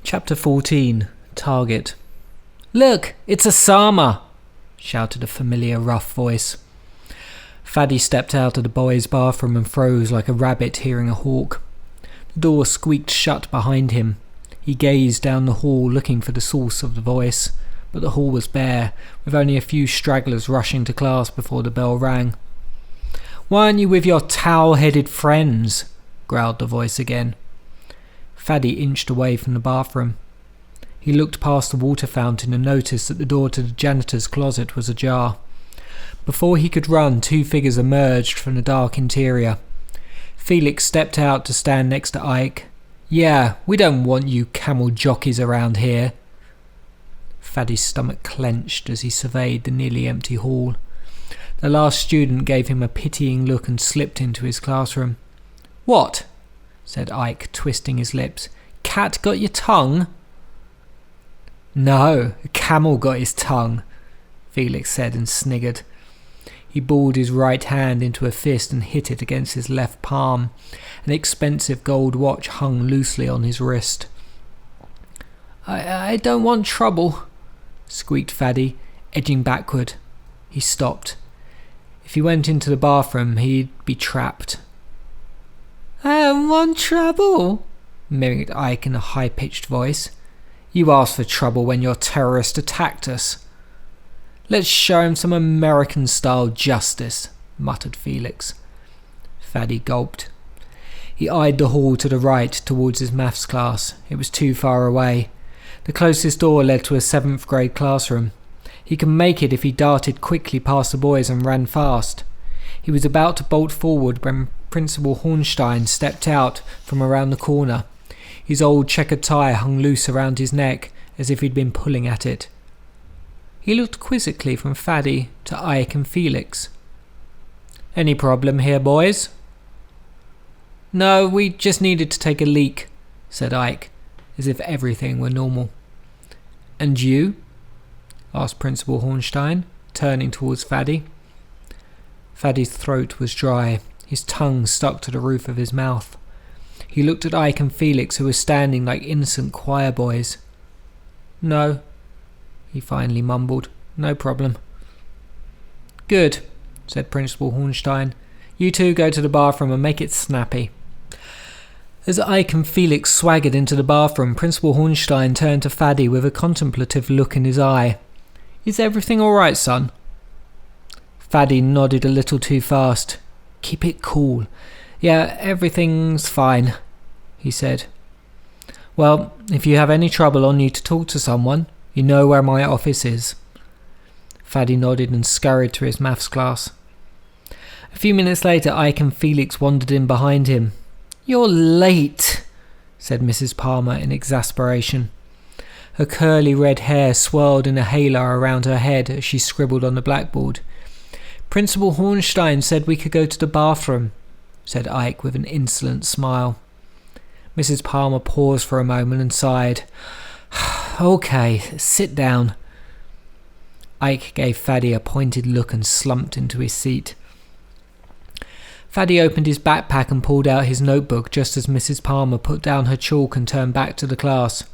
Chapter 14. Target. "Look, it's Osama!" shouted a familiar rough voice. Faddy stepped out of the boys' bathroom and froze like a rabbit hearing a hawk. The door squeaked shut behind him. He gazed down the hall looking for the source of the voice, but the hall was bare, with only a few stragglers rushing to class before the bell rang. "Why aren't you with your towel-headed friends?" growled the voice again. Faddy inched away from the bathroom. He looked past the water fountain and noticed that the door to the janitor's closet was ajar. Before he could run, two figures emerged from the dark interior. Felix stepped out to stand next to Ike. "Yeah, we don't want you camel jockeys around here." Faddy's stomach clenched as he surveyed the nearly empty hall. The last student gave him a pitying look and slipped into his classroom. "What?" said Ike, twisting his lips. "Cat got your tongue?" "No, a camel got his tongue," Felix said and sniggered. He balled his right hand into a fist and hit it against his left palm. An expensive gold watch hung loosely on his wrist. I don't want trouble," squeaked Faddy, edging backward. He stopped. If he went into the bathroom, he'd be trapped. "I don't want trouble," mimicked Ike in a high-pitched voice. "You asked for trouble when your terrorist attacked us." "Let's show him some American-style justice," muttered Felix. Faddy gulped. He eyed the hall to the right towards his maths class. It was too far away. The closest door led to a 7th grade classroom. He could make it if he darted quickly past the boys and ran fast. He was about to bolt forward when Principal Hornstein stepped out from around the corner. His old checkered tie hung loose around his neck as if he'd been pulling at it. He looked quizzically from Faddy to Ike and Felix. "Any problem here, boys?" "No, we just needed to take a leak," said Ike, as if everything were normal. "And you?" asked Principal Hornstein, turning towards Faddy. Faddy's throat was dry. His tongue stuck to the roof of his mouth. He looked at Ike and Felix, who were standing like innocent choir boys. "No," he finally mumbled. "No problem." "Good," said Principal Hornstein. "You two go to the bathroom and make it snappy." As Ike and Felix swaggered into the bathroom, Principal Hornstein turned to Faddy with a contemplative look in his eye. "Is everything all right, son?" Faddy nodded a little too fast. "Keep it cool. Yeah, everything's fine," he said. "Well, if you have any trouble or need to talk to someone, you know where my office is." Faddy nodded and scurried to his maths class. A few minutes later, Ike and Felix wandered in behind him. "You're late," said Mrs. Palmer in exasperation. Her curly red hair swirled in a halo around her head as she scribbled on the blackboard. "Principal Hornstein said we could go to the bathroom," said Ike with an insolent smile. Mrs. Palmer paused for a moment and sighed. "Okay, sit down." Ike gave Faddy a pointed look and slumped into his seat. Faddy opened his backpack and pulled out his notebook just as Mrs. Palmer put down her chalk and turned back to the class.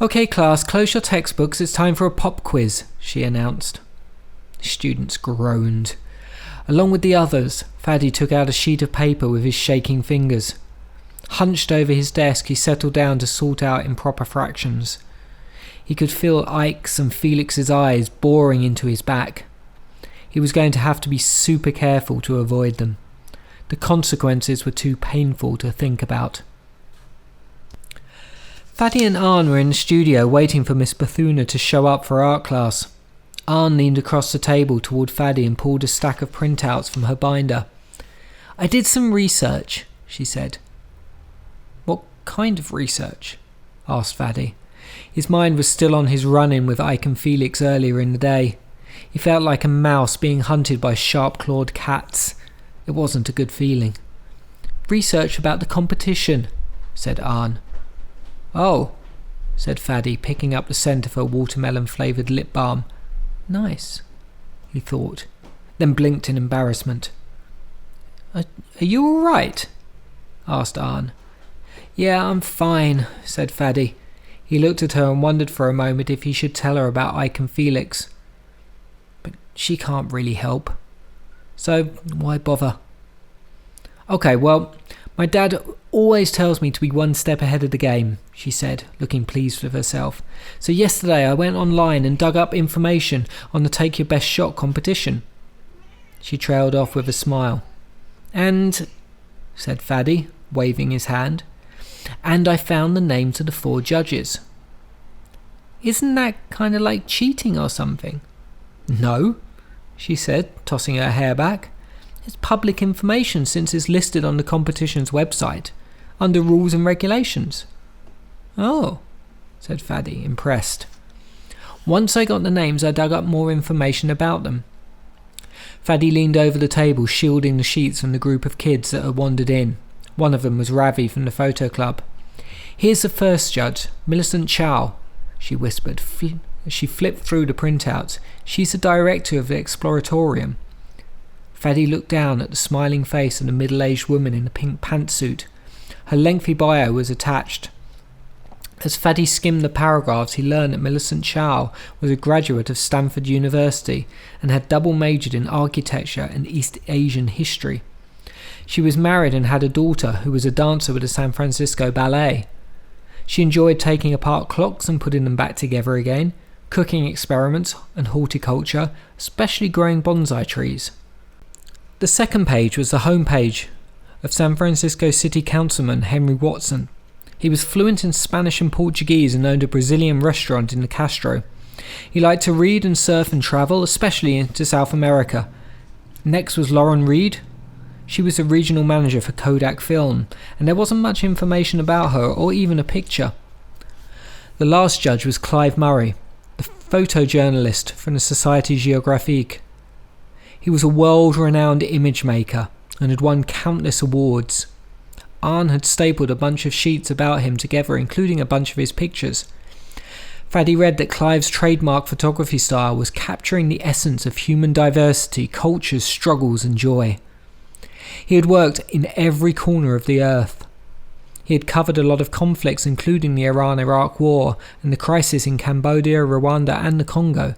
"Okay, class, close your textbooks. It's time for a pop quiz," she announced. The students groaned. Along with the others, Faddy took out a sheet of paper with his shaking fingers. Hunched over his desk, he settled down to sort out improper fractions. He could feel Ike's and Felix's eyes boring into his back. He was going to have to be super careful to avoid them. The consequences were too painful to think about. Faddy and Arne were in the studio waiting for Miss Bethuna to show up for art class. Arne leaned across the table toward Faddy and pulled a stack of printouts from her binder. "I did some research," she said. "What kind of research?" asked Faddy. His mind was still on his run-in with Ike and Felix earlier in the day. He felt like a mouse being hunted by sharp-clawed cats. It wasn't a good feeling. "Research about the competition," said Arne. "Oh," said Faddy, picking up the scent of her watermelon-flavoured lip balm. "Nice," he thought, then blinked in embarrassment. Are you all right?" asked Arne. "Yeah, I'm fine," said Faddy. He looked at her and wondered for a moment if he should tell her about Ike and Felix. But she can't really help. So why bother? Okay, well, my dad always tells me to be one step ahead of the game, she said, looking pleased with herself. So yesterday I went online and dug up information on the Take Your Best Shot competition. She trailed off with a smile. And, said Faddy, waving his hand, and I found the names of the 4 judges. Isn't that kind of like cheating or something? No, she said, tossing her hair back. It's public information since it's listed on the competition's website, under rules and regulations. Oh, said Faddy, impressed. Once I got the names, I dug up more information about them. Faddy leaned over the table, shielding the sheets from the group of kids that had wandered in. One of them was Ravi from the photo club. Here's the first judge, Millicent Chow, she whispered. She flipped through the printouts. She's the director of the Exploratorium. Faddy looked down at the smiling face of a middle-aged woman in a pink pantsuit. Her lengthy bio was attached. As Faddy skimmed the paragraphs, he learned that Millicent Chow was a graduate of Stanford University and had double majored in architecture and East Asian history. She was married and had a daughter who was a dancer with the San Francisco Ballet. She enjoyed taking apart clocks and putting them back together again, cooking experiments and horticulture, especially growing bonsai trees. The second page was the home page of San Francisco City Councilman Henry Watson. He was fluent in Spanish and Portuguese and owned a Brazilian restaurant in the Castro. He liked to read and surf and travel, especially into South America. Next was Lauren Reed. She was the regional manager for Kodak Film, and there wasn't much information about her or even a picture. The last judge was Clive Murray, the photojournalist from the Société Géographique. He was a world-renowned image maker and had won countless awards. Arne had stapled a bunch of sheets about him together, including a bunch of his pictures. Faddy read that Clive's trademark photography style was capturing the essence of human diversity, cultures, struggles and joy. He had worked in every corner of the earth. He had covered a lot of conflicts, including the Iran-Iraq War and the crisis in Cambodia, Rwanda and the Congo.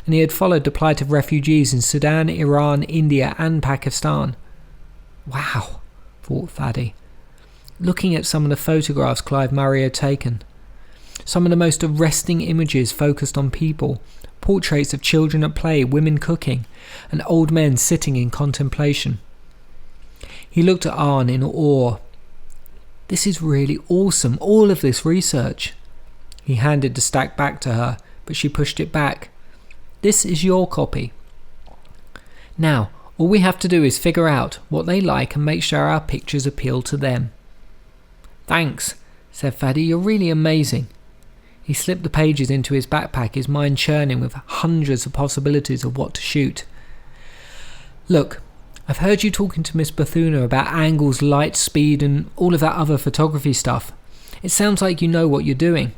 And he had followed the plight of refugees in Sudan, Iran, India and Pakistan. Wow, thought Faddy, looking at some of the photographs Clive Murray had taken. Some of the most arresting images focused on people, portraits of children at play, women cooking, and old men sitting in contemplation. He looked at Arne in awe. This is really awesome, all of this research. He handed the stack back to her, but she pushed it back. This is your copy. Now, all we have to do is figure out what they like and make sure our pictures appeal to them. Thanks, said Faddy, you're really amazing. He slipped the pages into his backpack, his mind churning with hundreds of possibilities of what to shoot. Look, I've heard you talking to Miss Bethuna about angles, light, speed and all of that other photography stuff. It sounds like you know what you're doing.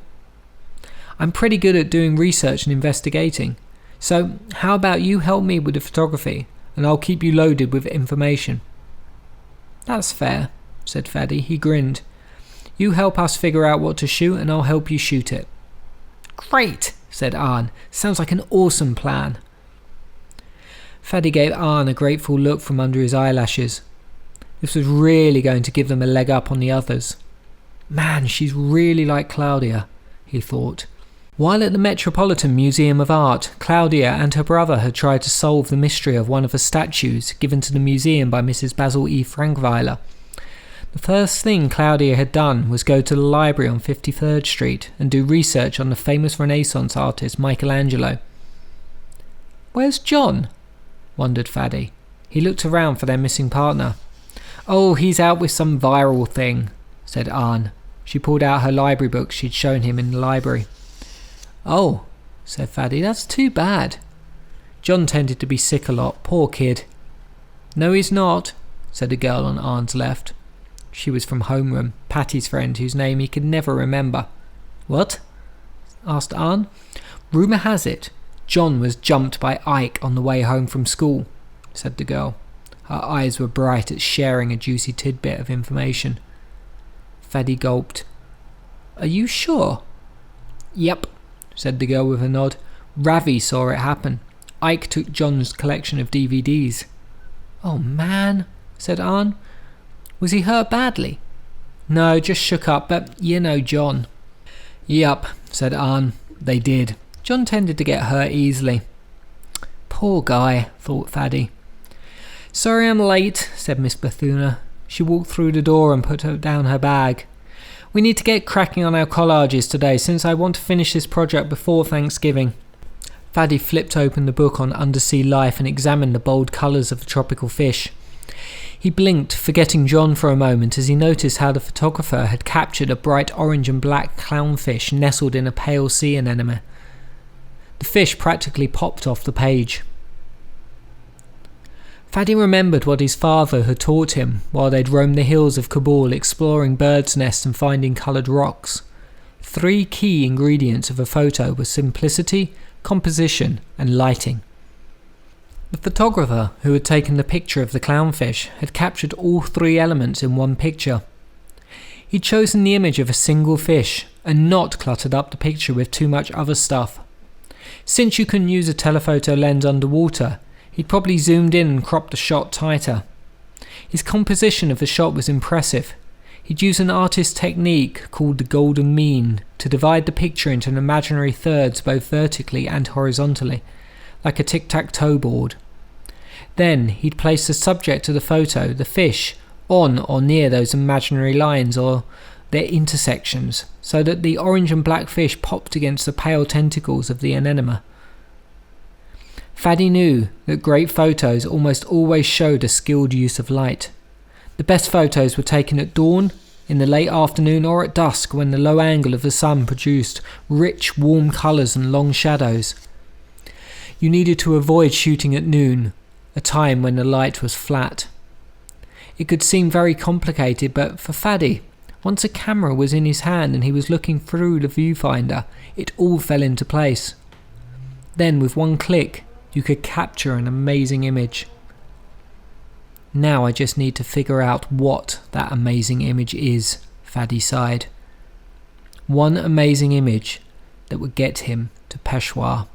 I'm pretty good at doing research and investigating. So how about you help me with the photography and I'll keep you loaded with information. That's fair, said Faddy. He grinned. You help us figure out what to shoot and I'll help you shoot it. Great, said Arne. Sounds like an awesome plan. Faddy gave Arne a grateful look from under his eyelashes. This was really going to give them a leg up on the others. Man, she's really like Claudia, he thought. While at the Metropolitan Museum of Art, Claudia and her brother had tried to solve the mystery of one of the statues given to the museum by Mrs. Basil E. Frankweiler. The first thing Claudia had done was go to the library on 53rd Street and do research on the famous Renaissance artist Michelangelo. Where's John? Wondered Faddy. He looked around for their missing partner. Oh, he's out with some viral thing, said Arne. She pulled out her library books she'd shown him in the library. Oh, said Faddy, that's too bad. John tended to be sick a lot, poor kid. No, he's not, said the girl on Arne's left. She was from homeroom, Patty's friend, whose name he could never remember. What? Asked Arne. Rumour has it John was jumped by Ike on the way home from school, said the girl. Her eyes were bright at sharing a juicy tidbit of information. Faddy gulped. Are you sure? Yep, said the girl with a nod. Ravi saw it happen. Ike took John's collection of DVDs. Oh man, said Arne. Was he hurt badly? No, just shook up, but you know John. Yup, said Arne. They did. John tended to get hurt easily. Poor guy, thought Faddy. Sorry I'm late, said Miss Bethuna. She walked through the door and put down her bag. We need to get cracking on our collages today, since I want to finish this project before Thanksgiving. Faddy flipped open the book on undersea life and examined the bold colours of the tropical fish. He blinked, forgetting John for a moment, as he noticed how the photographer had captured a bright orange and black clownfish nestled in a pale sea anemone. The fish practically popped off the page. Faddy remembered what his father had taught him while they'd roamed the hills of Kabul exploring birds' nests and finding coloured rocks. 3 key ingredients of a photo were simplicity, composition and lighting. The photographer who had taken the picture of the clownfish had captured all 3 elements in one picture. He'd chosen the image of a single fish and not cluttered up the picture with too much other stuff. Since you couldn't use a telephoto lens underwater, he'd probably zoomed in and cropped the shot tighter. His composition of the shot was impressive. He'd used an artist's technique called the golden mean to divide the picture into imaginary thirds both vertically and horizontally, like a tic-tac-toe board. Then he'd placed the subject of the photo, the fish, on or near those imaginary lines or their intersections, so that the orange and black fish popped against the pale tentacles of the anemone. Faddy knew that great photos almost always showed a skilled use of light. The best photos were taken at dawn, in the late afternoon or at dusk when the low angle of the sun produced rich, warm colours and long shadows. You needed to avoid shooting at noon, a time when the light was flat. It could seem very complicated, but for Faddy, once a camera was in his hand and he was looking through the viewfinder, it all fell into place. Then, with one click, you could capture an amazing image. Now I just need to figure out what that amazing image is, Faddy sighed. One amazing image that would get him to Peshawar.